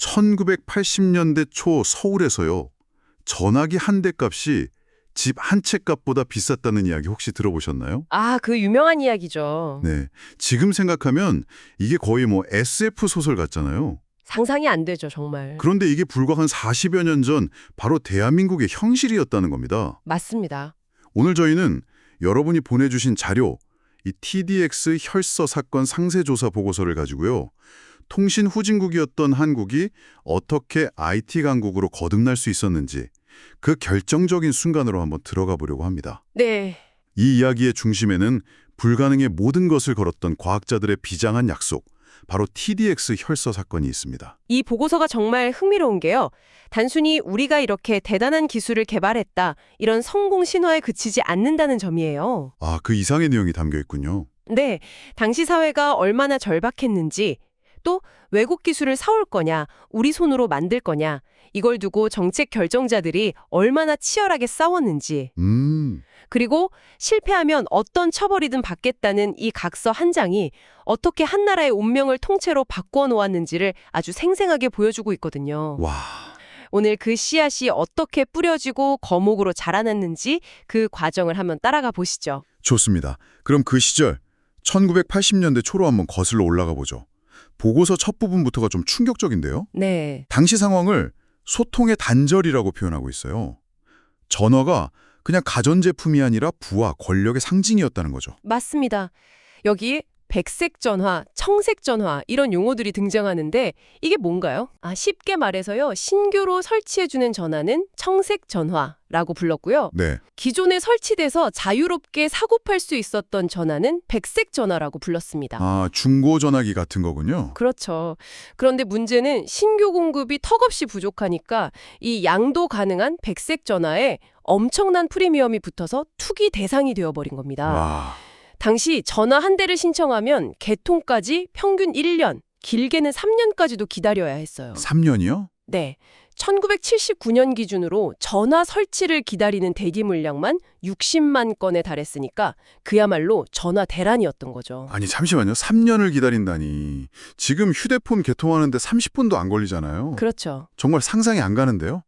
1980년대 초 서울에서요. 전화기 한 대 값이 집 한 채 값보다 비쌌다는 이야기 혹시 들어보셨나요? 아, 그 유명한 이야기죠. 네. 지금 생각하면 이게 거의 뭐 SF 소설 같잖아요. 상상이 안 되죠, 정말. 그런데 이게 불과 한 40여 년 전 바로 대한민국의 현실이었다는 겁니다. 맞습니다. 오늘 저희는 여러분이 보내주신 자료, 이 TDX 혈서 사건 상세조사 보고서를 가지고요. 통신 후진국이었던 한국이 어떻게 IT 강국으로 거듭날 수 있었는지 그 결정적인 순간으로 한번 들어가 보려고 합니다. 네. 이 이야기의 중심에는 불가능의 모든 것을 걸었던 과학자들의 비장한 약속, 바로 TDX 혈서 사건이 있습니다. 이 보고서가 정말 흥미로운 게요. 단순히 우리가 이렇게 대단한 기술을 개발했다, 이런 성공 신화에 그치지 않는다는 점이에요. 아, 그 이상의 내용이 담겨 있군요. 네. 당시 사회가 얼마나 절박했는지, 또 외국 기술을 사올 거냐, 우리 손으로 만들 거냐, 이걸 두고 정책 결정자들이 얼마나 치열하게 싸웠는지, 그리고 실패하면 어떤 처벌이든 받겠다는 이 각서 한 장이 어떻게 한 나라의 운명을 통째로 바꿔 놓았는지를 아주 생생하게 보여주고 있거든요. 와, 오늘 그 씨앗이 어떻게 뿌려지고 거목으로 자라났는지 그 과정을 한번 따라가 보시죠. 좋습니다. 그럼 그 시절 1980년대 초로 한번 거슬러 올라가 보죠. 보고서 첫 부분부터가 좀 충격적인데요. 네. 당시 상황을 소통의 단절이라고 표현하고 있어요. 전화가 그냥 가전제품이 아니라 부와 권력의 상징이었다는 거죠. 맞습니다. 여기 백색 전화, 청색 전화 이런 용어들이 등장하는데 이게 뭔가요? 쉽게 말해서요. 신규로 설치해주는 전화는 청색 전화라고 불렀고요. 네. 기존에 설치돼서 자유롭게 사고팔 수 있었던 전화는 백색 전화라고 불렀습니다. 아, 중고전화기 같은 거군요. 그렇죠. 그런데 문제는 신규 공급이 턱없이 부족하니까 이 양도 가능한 백색 전화에 엄청난 프리미엄이 붙어서 투기 대상이 되어버린 겁니다. 와, 당시 전화 한 대를 신청하면 개통까지 평균 1년, 길게는 3년까지도 기다려야 했어요. 3년이요? 네. 1979년 기준으로 전화 설치를 기다리는 대기 물량만 60만 건에 달했으니까 그야말로 전화 대란이었던 거죠. 아니, 잠시만요. 3년을 기다린다니. 지금 휴대폰 개통하는데 30분도 안 걸리잖아요. 그렇죠. 정말 상상이 안 가는데요?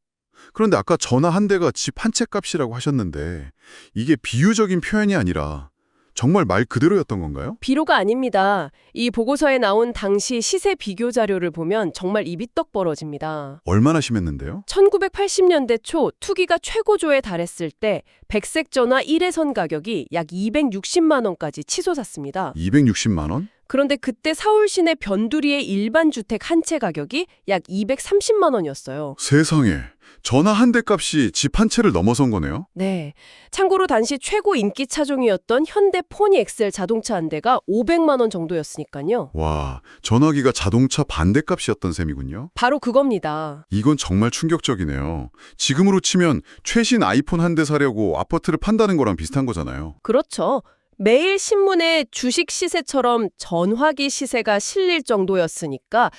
그런데 아까 전화 한 대가 집 한 채 값이라고 하셨는데 이게 비유적인 표현이 아니라 정말 말 그대로였던 건가요? 비로가 아닙니다. 이 보고서에 나온 당시 시세 비교 자료를 보면 정말 입이 떡 벌어집니다. 얼마나 심했는데요? 1980년대 초 투기가 최고조에 달했을 때 백색 전화 1회선 가격이 약 260만 원까지 치솟았습니다. 260만 원? 그런데 그때 서울 시내 변두리의 일반 주택 한 채 가격이 약 230만 원이었어요. 세상에. 전화 한 대 값이 집 한 채를 넘어선 거네요? 네. 참고로 당시 최고 인기 차종이었던 현대 포니 엑셀 자동차 한 대가 500만 원 정도였으니까요. 와, 전화기가 자동차 반대값이었던 셈이군요. 바로 그겁니다. 이건 정말 충격적이네요. 지금으로 치면 최신 아이폰 한 대 사려고 아파트를 판다는 거랑 비슷한 거잖아요. 그렇죠. 매일 신문에 주식 시세처럼 전화기 시세가 실릴 정도였으니까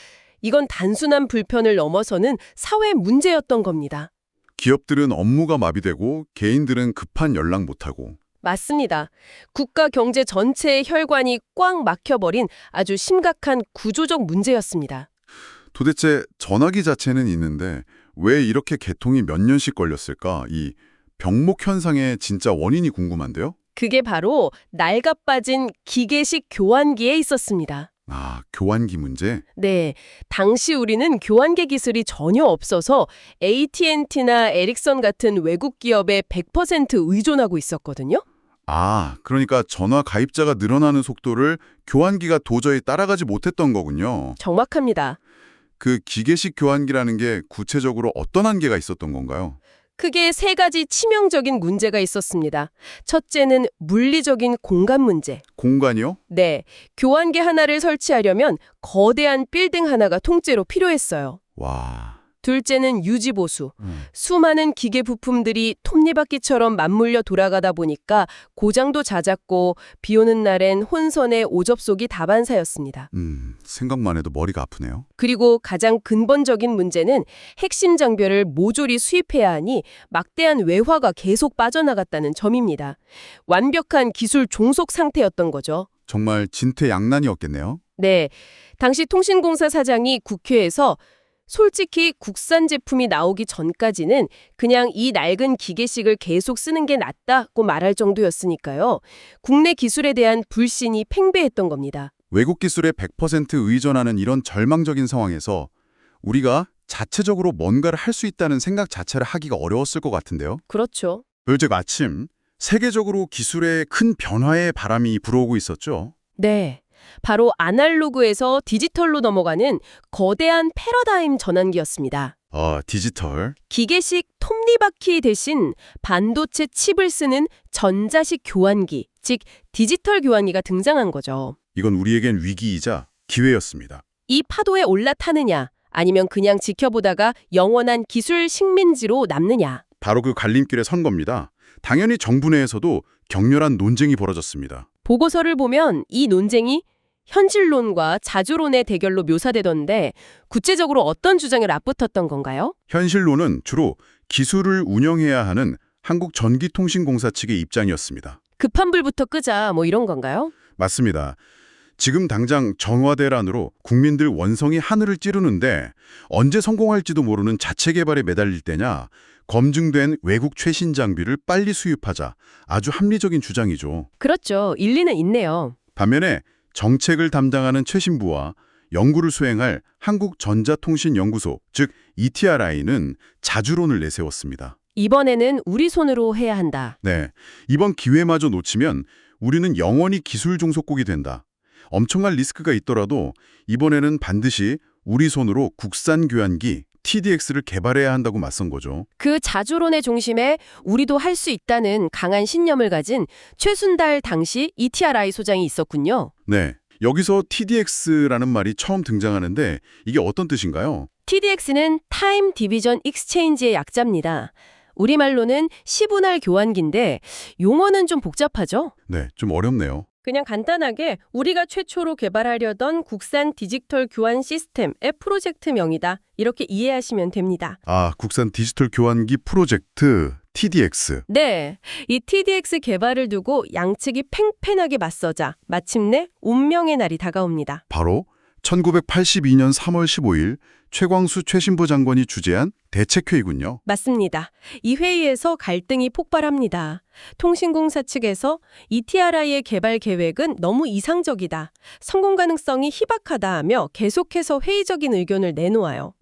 이건 단순한 불편을 넘어서는 사회 문제였던 겁니다. 기업들은 업무가 마비되고 개인들은 급한 연락 못하고. 맞습니다. 국가 경제 전체의 혈관이 꽉 막혀버린 아주 심각한 구조적 문제였습니다. 도대체 전화기 자체는 있는데 왜 이렇게 개통이 몇 년씩 걸렸을까? 이 병목 현상의 진짜 원인이 궁금한데요? 그게 바로 낡아빠진 기계식 교환기에 있었습니다. 아, 교환기 문제? 네, 당시 우리는 교환기 기술이 전혀 없어서 AT&T나 에릭선 같은 외국 기업에 100% 의존하고 있었거든요. 아, 그러니까 전화 가입자가 늘어나는 속도를 교환기가 도저히 따라가지 못했던 거군요. 정확합니다. 그 기계식 교환기라는 게 구체적으로 어떤 한계가 있었던 건가요? 크게 세 가지 치명적인 문제가 있었습니다. 첫째는 물리적인 공간 문제. 공간이요? 네, 교환기 하나를 설치하려면 거대한 빌딩 하나가 통째로 필요했어요. 와. 둘째는 유지보수. 수많은 기계 부품들이 톱니바퀴처럼 맞물려 돌아가다 보니까 고장도 잦았고 비 오는 날엔 혼선의 오접속이 다반사였습니다. 생각만 해도 머리가 아프네요. 그리고 가장 근본적인 문제는 핵심 장비를 모조리 수입해야 하니 막대한 외화가 계속 빠져나갔다는 점입니다. 완벽한 기술 종속 상태였던 거죠. 정말 진퇴양난이었겠네요. 네, 당시 통신공사 사장이 국회에서 솔직히 국산 제품이 나오기 전까지는 그냥 이 낡은 기계식을 계속 쓰는 게 낫다고 말할 정도였으니까요. 국내 기술에 대한 불신이 팽배했던 겁니다. 외국 기술에 100% 의존하는 이런 절망적인 상황에서 우리가 자체적으로 뭔가를 할 수 있다는 생각 자체를 하기가 어려웠을 것 같은데요. 그렇죠. 어제 마침 세계적으로 기술의 큰 변화의 바람이 불어오고 있었죠. 네. 바로 아날로그에서 디지털로 넘어가는 거대한 패러다임 전환기였습니다. 디지털. 기계식 톱니바퀴 대신 반도체 칩을 쓰는 전자식 교환기, 즉 디지털 교환기가 등장한 거죠. 이건 우리에겐 위기이자 기회였습니다. 이 파도에 올라타느냐, 아니면 그냥 지켜보다가 영원한 기술 식민지로 남느냐. 바로 그 갈림길에 선 겁니다. 당연히 정부 내에서도 격렬한 논쟁이 벌어졌습니다. 보고서를 보면 이 논쟁이 현실론과 자주론의 대결로 묘사되던데 구체적으로 어떤 주장을 앞붙었던 건가요? 현실로는 주로 기술을 운영해야 하는 한국전기통신공사 측의 입장이었습니다. 급한 불부터 끄자 뭐 이런 건가요? 맞습니다. 지금 당장 정화대란으로 국민들 원성이 하늘을 찌르는데 언제 성공할지도 모르는 자체 개발에 매달릴 때냐, 검증된 외국 최신 장비를 빨리 수입하자. 아주 합리적인 주장이죠. 그렇죠. 일리는 있네요. 반면에 정책을 담당하는 최신부와 연구를 수행할 한국전자통신연구소, 즉 ETRI는 자주론을 내세웠습니다. 이번에는 우리 손으로 해야 한다. 네, 이번 기회마저 놓치면 우리는 영원히 기술 종속국이 된다. 엄청난 리스크가 있더라도 이번에는 반드시 우리 손으로 국산 교환기 TDX를 개발해야 한다고 맞선 거죠. 그 자주론의 중심에 우리도 할 수 있다는 강한 신념을 가진 최순달 당시 ETRI 소장이 있었군요. 네, 여기서 TDX라는 말이 처음 등장하는데 이게 어떤 뜻인가요? TDX는 타임 디비전 익스체인지의 약자입니다. 우리말로는 시분할 교환기인데 용어는 좀 복잡하죠? 네, 좀 어렵네요. 그냥 간단하게 우리가 최초로 개발하려던 국산 디지털 교환 시스템의 프로젝트명이다. 이렇게 이해하시면 됩니다. 국산 디지털 교환기 프로젝트 TDX. 네, 이 TDX 개발을 두고 양측이 팽팽하게 맞서자 마침내 운명의 날이 다가옵니다. 바로 1982년 3월 15일 최광수 최신부 장관이 주재한 대책회의군요. 맞습니다. 이 회의에서 갈등이 폭발합니다. 통신공사 측에서 ETRI의 개발 계획은 너무 이상적이다. 성공 가능성이 희박하다 하며 계속해서 회의적인 의견을 내놓아요.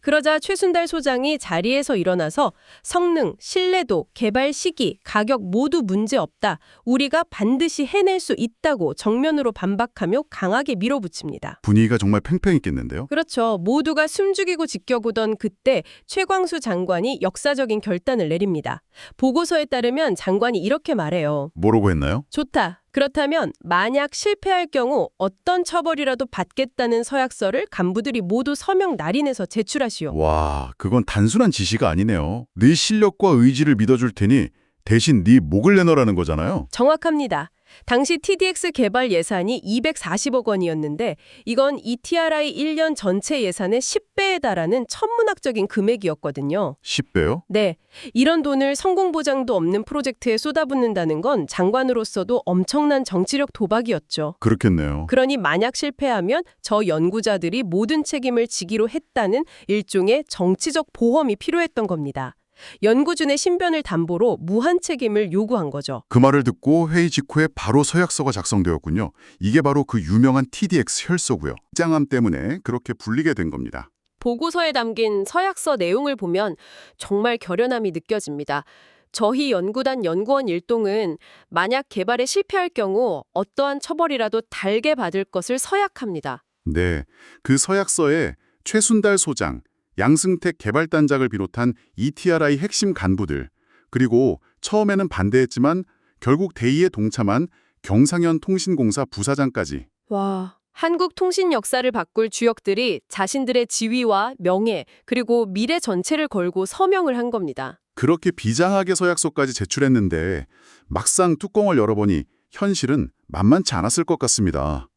그러자 최순달 소장이 자리에서 일어나서 성능, 신뢰도, 개발 시기, 가격 모두 문제 없다. 우리가 반드시 해낼 수 있다고 정면으로 반박하며 강하게 밀어붙입니다. 분위기가 정말 팽팽했겠는데요. 그렇죠. 모두가 숨죽이고 지켜보던 그때 최광수 장관이 역사적인 결단을 내립니다. 보고서에 따르면 장관이 이렇게 말해요. 뭐라고 했나요? 좋다. 그렇다면 만약 실패할 경우 어떤 처벌이라도 받겠다는 서약서를 간부들이 모두 서명 날인해서 제출하시오. 와, 그건 단순한 지시가 아니네요. 네 실력과 의지를 믿어줄 테니 대신 네 목을 내놓으라는 거잖아요. 정확합니다. 당시 TDX 개발 예산이 240억 원이었는데 이건 ETRI 1년 전체 예산의 10배에 달하는 천문학적인 금액이었거든요. 10배요? 네, 이런 돈을 성공 보장도 없는 프로젝트에 쏟아붓는다는 건 장관으로서도 엄청난 정치력 도박이었죠. 그렇겠네요. 그러니 만약 실패하면 저 연구자들이 모든 책임을 지기로 했다는 일종의 정치적 보험이 필요했던 겁니다. 연구진의 신변을 담보로 무한 책임을 요구한 거죠. 그 말을 듣고 회의 직후에 바로 서약서가 작성되었군요. 이게 바로 그 유명한 TDX 혈서고요. 짱함 때문에 그렇게 불리게 된 겁니다. 보고서에 담긴 서약서 내용을 보면 정말 결연함이 느껴집니다. 저희 연구단 연구원 일동은 만약 개발에 실패할 경우 어떠한 처벌이라도 달게 받을 것을 서약합니다. 네, 그 서약서에 최순달 소장, 양승택 개발단장을 비롯한 ETRI 핵심 간부들, 그리고 처음에는 반대했지만 결국 대의에 동참한 경상현 통신공사 부사장까지. 와, 한국 통신 역사를 바꿀 주역들이 자신들의 지위와 명예, 그리고 미래 전체를 걸고 서명을 한 겁니다. 그렇게 비장하게 서약서까지 제출했는데 막상 뚜껑을 열어보니 현실은 만만치 않았을 것 같습니다.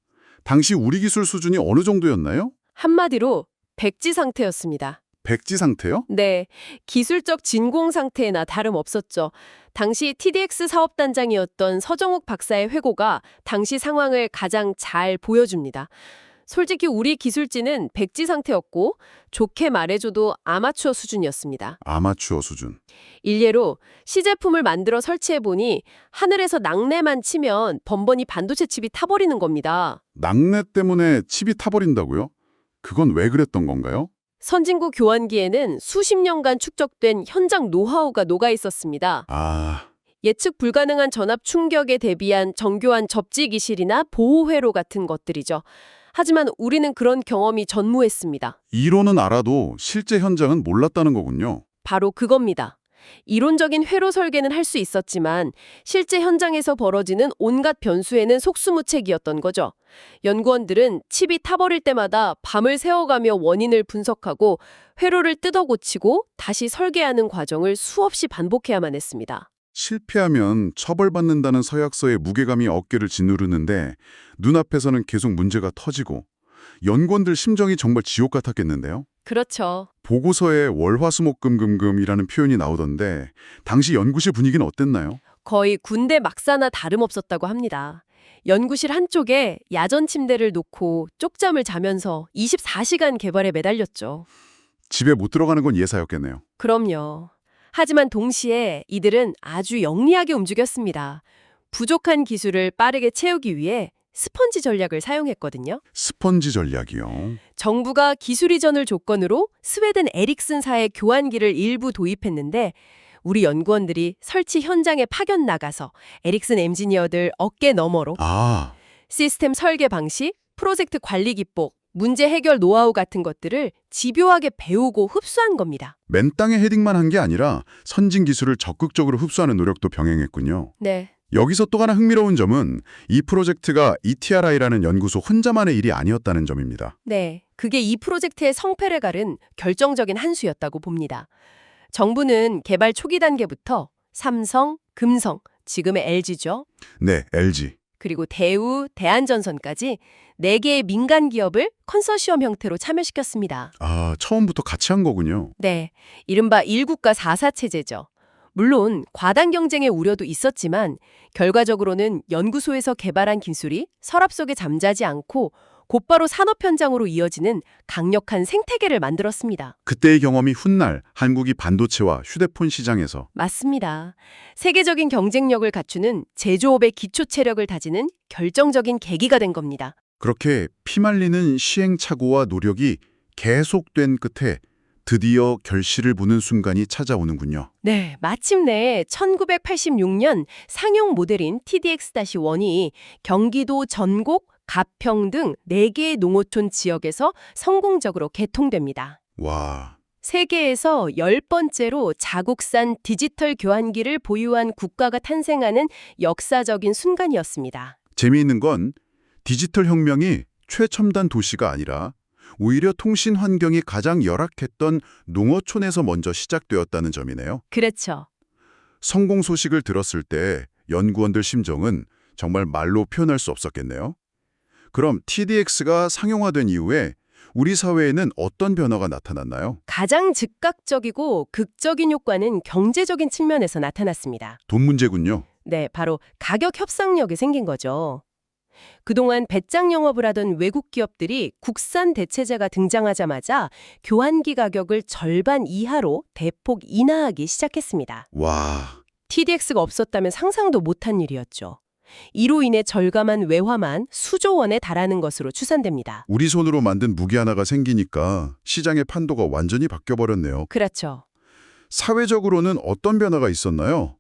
당시 우리 기술 수준이 어느 정도였나요? 한마디로 백지 상태였습니다. 백지 상태요? 네, 기술적 진공 상태나 다름없었죠. 당시 TDX 사업단장이었던 서정욱 박사의 회고가 당시 상황을 가장 잘 보여줍니다. 솔직히 우리 기술진은 백지 상태였고 좋게 말해줘도 아마추어 수준이었습니다. 아마추어 수준. 일례로 시제품을 만들어 설치해보니 하늘에서 낙뢰만 치면 번번이 반도체 칩이 타버리는 겁니다. 낙뢰 때문에 칩이 타버린다고요? 그건 왜 그랬던 건가요? 선진국 교환기에는 수십 년간 축적된 현장 노하우가 녹아 있었습니다. 아, 예측 불가능한 전압 충격에 대비한 정교한 접지 기실이나 보호 회로 같은 것들이죠. 하지만 우리는 그런 경험이 전무했습니다. 이론은 알아도 실제 현장은 몰랐다는 거군요. 바로 그겁니다. 이론적인 회로 설계는 할 수 있었지만 실제 현장에서 벌어지는 온갖 변수에는 속수무책이었던 거죠. 연구원들은 칩이 타버릴 때마다 밤을 새워가며 원인을 분석하고 회로를 뜯어 고치고 다시 설계하는 과정을 수없이 반복해야만 했습니다. 실패하면 처벌받는다는 서약서의 무게감이 어깨를 짓누르는데 눈앞에서는 계속 문제가 터지고 연구원들 심정이 정말 지옥 같았겠는데요. 그렇죠. 보고서에 월화수목금금금이라는 표현이 나오던데 당시 연구실 분위기는 어땠나요? 거의 군대 막사나 다름없었다고 합니다. 연구실 한쪽에 야전 침대를 놓고 쪽잠을 자면서 24시간 개발에 매달렸죠. 집에 못 들어가는 건 예사였겠네요. 그럼요. 하지만 동시에 이들은 아주 영리하게 움직였습니다. 부족한 기술을 빠르게 채우기 위해 스펀지 전략을 사용했거든요. 스펀지 전략이요. 정부가 기술 이전을 조건으로 스웨덴 에릭슨사의 교환기를 일부 도입했는데 우리 연구원들이 설치 현장에 파견 나가서 에릭슨 엔지니어들 어깨 너머로 아, 시스템 설계 방식, 프로젝트 관리 기법, 문제 해결 노하우 같은 것들을 집요하게 배우고 흡수한 겁니다. 맨땅에 헤딩만 한 게 아니라 선진 기술을 적극적으로 흡수하는 노력도 병행했군요. 네. 여기서 또 하나 흥미로운 점은 이 프로젝트가 ETRI라는 연구소 혼자만의 일이 아니었다는 점입니다. 네. 그게 이 프로젝트의 성패를 가른 결정적인 한 수였다고 봅니다. 정부는 개발 초기 단계부터 삼성, 금성, 지금의 LG죠. 네, LG. 그리고 대우, 대한전선까지 4개의 민간 기업을 컨소시엄 형태로 참여시켰습니다. 아, 처음부터 같이 한 거군요. 네, 이른바 1국가 4사 체제죠. 물론 과당 경쟁의 우려도 있었지만 결과적으로는 연구소에서 개발한 기술이 서랍 속에 잠자지 않고 곧바로 산업 현장으로 이어지는 강력한 생태계를 만들었습니다. 그때의 경험이 훗날 한국이 반도체와 휴대폰 시장에서 맞습니다. 세계적인 경쟁력을 갖추는 제조업의 기초 체력을 다지는 결정적인 계기가 된 겁니다. 그렇게 피말리는 시행착오와 노력이 계속된 끝에 드디어 결실을 보는 순간이 찾아오는군요. 네, 마침내 1986년 상용 모델인 TDX-1이 경기도 전곡, 가평 등 4개의 농어촌 지역에서 성공적으로 개통됩니다. 와, 세계에서 10번째로 자국산 디지털 교환기를 보유한 국가가 탄생하는 역사적인 순간이었습니다. 재미있는 건 디지털 혁명이 최첨단 도시가 아니라 오히려 통신 환경이 가장 열악했던 농어촌에서 먼저 시작되었다는 점이네요. 그렇죠. 성공 소식을 들었을 때 연구원들 심정은 정말 말로 표현할 수 없었겠네요. 그럼 TDX가 상용화된 이후에 우리 사회에는 어떤 변화가 나타났나요? 가장 즉각적이고 극적인 효과는 경제적인 측면에서 나타났습니다. 돈 문제군요. 네, 바로 가격 협상력이 생긴 거죠. 그동안 배짱 영업을 하던 외국 기업들이 국산 대체재가 등장하자마자 교환기 가격을 절반 이하로 대폭 인하하기 시작했습니다. 와, TDX가 없었다면 상상도 못한 일이었죠. 이로 인해 절감한 외화만 수조 원에 달하는 것으로 추산됩니다. 우리 손으로 만든 무기 하나가 생기니까 시장의 판도가 완전히 바뀌어버렸네요. 그렇죠. 사회적으로는 어떤 변화가 있었나요?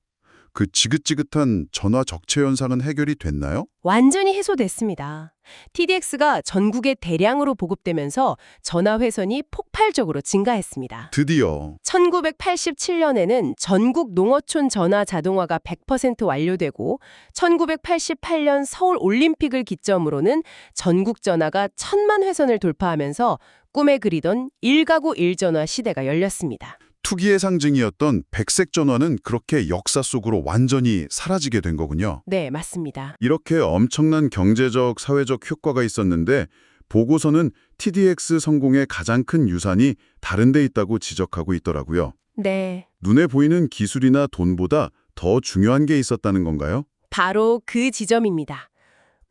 그 지긋지긋한 전화 적체 현상은 해결이 됐나요? 완전히 해소됐습니다. TDX가 전국에 대량으로 보급되면서 전화 회선이 폭발적으로 증가했습니다. 드디어 1987년에는 전국 농어촌 전화 자동화가 100% 완료되고 1988년 서울 올림픽을 기점으로는 전국 전화가 1000만 회선을 돌파하면서 꿈에 그리던 1가구 1전화 시대가 열렸습니다. 투기의 상징이었던 백색 전화는 그렇게 역사 속으로 완전히 사라지게 된 거군요. 네, 맞습니다. 이렇게 엄청난 경제적, 사회적 효과가 있었는데 보고서는 TDX 성공의 가장 큰 유산이 다른 데 있다고 지적하고 있더라고요. 네, 눈에 보이는 기술이나 돈보다 더 중요한 게 있었다는 건가요? 바로 그 지점입니다.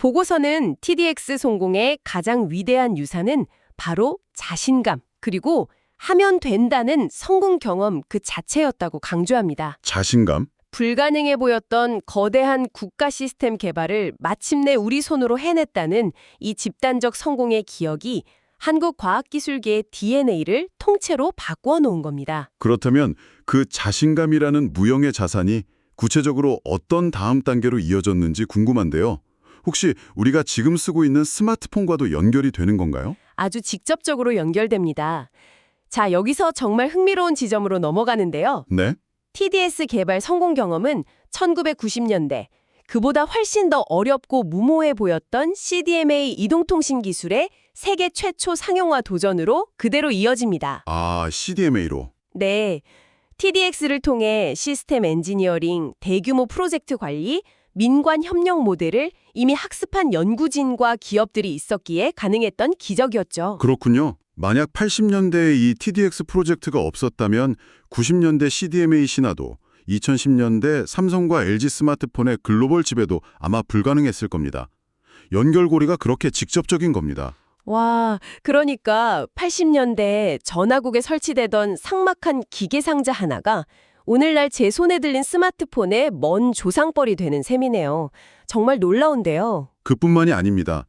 보고서는 TDX 성공의 가장 위대한 유산은 바로 자신감, 그리고 하면 된다는 성공 경험 그 자체였다고 강조합니다. 자신감? 불가능해 보였던 거대한 국가 시스템 개발을 마침내 우리 손으로 해냈다는 이 집단적 성공의 기억이 한국 과학기술계의 DNA를 통째로 바꾸어 놓은 겁니다. 그렇다면 그 자신감이라는 무형의 자산이 구체적으로 어떤 다음 단계로 이어졌는지 궁금한데요. 혹시 우리가 지금 쓰고 있는 스마트폰과도 연결이 되는 건가요? 아주 직접적으로 연결됩니다. 자, 여기서 정말 흥미로운 지점으로 넘어가는데요. 네. TDS 개발 성공 경험은 1990년대, 그보다 훨씬 더 어렵고 무모해 보였던 CDMA 이동통신 기술의 세계 최초 상용화 도전으로 그대로 이어집니다. 아, CDMA로. 네, TDX를 통해 시스템 엔지니어링, 대규모 프로젝트 관리, 민관 협력 모델을 이미 학습한 연구진과 기업들이 있었기에 가능했던 기적이었죠. 그렇군요. 만약 80년대에 이 TDX 프로젝트가 없었다면 90년대 CDMA 신화도 2010년대 삼성과 LG 스마트폰의 글로벌 지배도 아마 불가능했을 겁니다. 연결고리가 그렇게 직접적인 겁니다. 와, 그러니까 80년대에 전화국에 설치되던 삭막한 기계 상자 하나가 오늘날 제 손에 들린 스마트폰의 먼 조상벌이 되는 셈이네요. 정말 놀라운데요. 그뿐만이 아닙니다.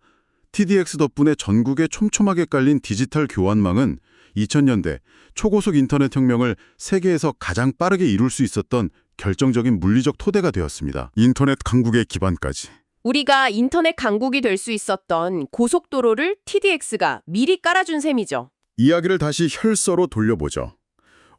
TDX 덕분에 전국에 촘촘하게 깔린 디지털 교환망은 2000년대 초고속 인터넷 혁명을 세계에서 가장 빠르게 이룰 수 있었던 결정적인 물리적 토대가 되었습니다. 인터넷 강국의 기반까지. 우리가 인터넷 강국이 될 수 있었던 고속도로를 TDX가 미리 깔아준 셈이죠. 이야기를 다시 혈서로 돌려보죠.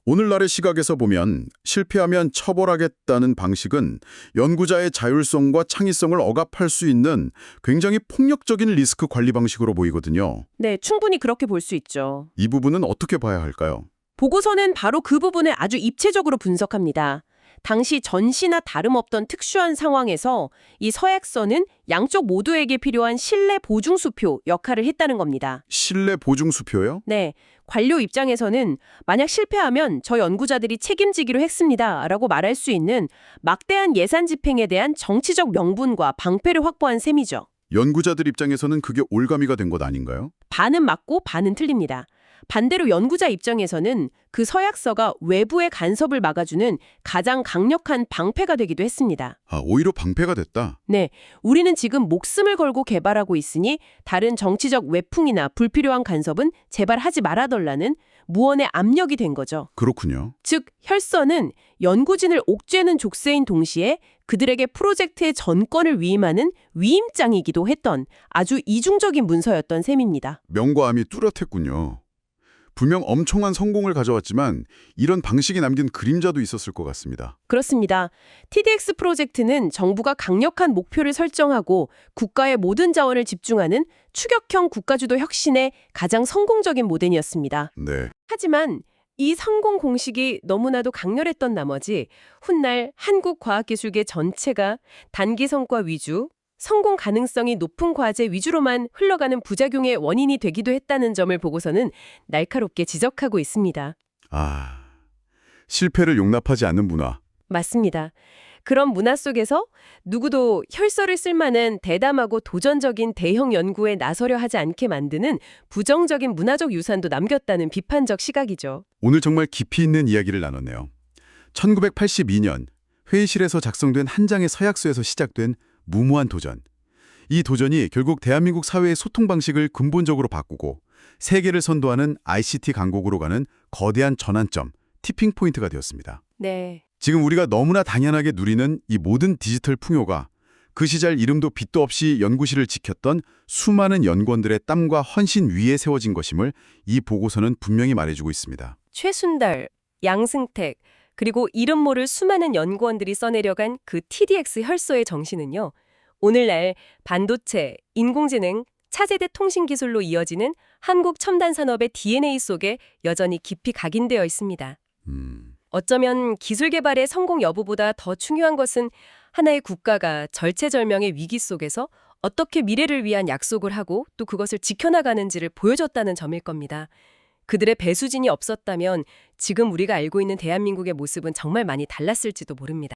오늘날의 시각에서 보면 실패하면 처벌하겠다는 방식은 연구자의 자율성과 창의성을 억압할 수 있는 굉장히 폭력적인 리스크 관리 방식으로 보이거든요. 네, 충분히 그렇게 볼 수 있죠. 이 부분은 어떻게 봐야 할까요? 보고서는 바로 그 부분을 아주 입체적으로 분석합니다. 당시 전시나 다름없던 특수한 상황에서 이 서약서는 양쪽 모두에게 필요한 신뢰 보증수표 역할을 했다는 겁니다. 신뢰 보증수표요? 네, 관료 입장에서는 만약 실패하면 저 연구자들이 책임지기로 했습니다 라고 말할 수 있는 막대한 예산 집행에 대한 정치적 명분과 방패를 확보한 셈이죠. 연구자들 입장에서는 그게 올가미가 된 것 아닌가요? 반은 맞고 반은 틀립니다. 반대로 연구자 입장에서는 그 서약서가 외부의 간섭을 막아주는 가장 강력한 방패가 되기도 했습니다. 아, 오히려 방패가 됐다. 네, 우리는 지금 목숨을 걸고 개발하고 있으니 다른 정치적 외풍이나 불필요한 간섭은 제발 하지 말아달라는 무언의 압력이 된 거죠. 그렇군요. 즉, 혈서는 연구진을 옥죄는 족쇄인 동시에 그들에게 프로젝트의 전권을 위임하는 위임장이기도 했던 아주 이중적인 문서였던 셈입니다. 명과 암이 뚜렷했군요. 분명 엄청난 성공을 가져왔지만 이런 방식이 남긴 그림자도 있었을 것 같습니다. 그렇습니다. TDX 프로젝트는 정부가 강력한 목표를 설정하고 국가의 모든 자원을 집중하는 추격형 국가주도 혁신의 가장 성공적인 모델이었습니다. 네. 하지만 이 성공 공식이 너무나도 강렬했던 나머지 훗날 한국 과학기술계 전체가 단기 성과 위주, 성공 가능성이 높은 과제 위주로만 흘러가는 부작용의 원인이 되기도 했다는 점을 보고서는 날카롭게 지적하고 있습니다. 아, 실패를 용납하지 않는 문화. 맞습니다. 그런 문화 속에서 누구도 혈서를 쓸 만한 대담하고 도전적인 대형 연구에 나서려 하지 않게 만드는 부정적인 문화적 유산도 남겼다는 비판적 시각이죠. 오늘 정말 깊이 있는 이야기를 나눴네요. 1982년 회의실에서 작성된 한 장의 서약서에서 시작된 무모한 도전. 이 도전이 결국 대한민국 사회의 소통 방식을 근본적으로 바꾸고 세계를 선도하는 ICT 강국으로 가는 거대한 전환점, 티핑 포인트가 되었습니다. 네. 지금 우리가 너무나 당연하게 누리는 이 모든 디지털 풍요가 그 시절 이름도 빛도 없이 연구실을 지켰던 수많은 연구원들의 땀과 헌신 위에 세워진 것임을 이 보고서는 분명히 말해주고 있습니다. 최순달, 양승택, 그리고 이름 모를 수많은 연구원들이 써내려간 그 TDX 혈서의 정신은요. 오늘날 반도체, 인공지능, 차세대 통신기술로 이어지는 한국 첨단 산업의 DNA 속에 여전히 깊이 각인되어 있습니다. 어쩌면 기술 개발의 성공 여부보다 더 중요한 것은 하나의 국가가 절체절명의 위기 속에서 어떻게 미래를 위한 약속을 하고 또 그것을 지켜나가는지를 보여줬다는 점일 겁니다. 그들의 배수진이 없었다면 지금 우리가 알고 있는 대한민국의 모습은 정말 많이 달랐을지도 모릅니다.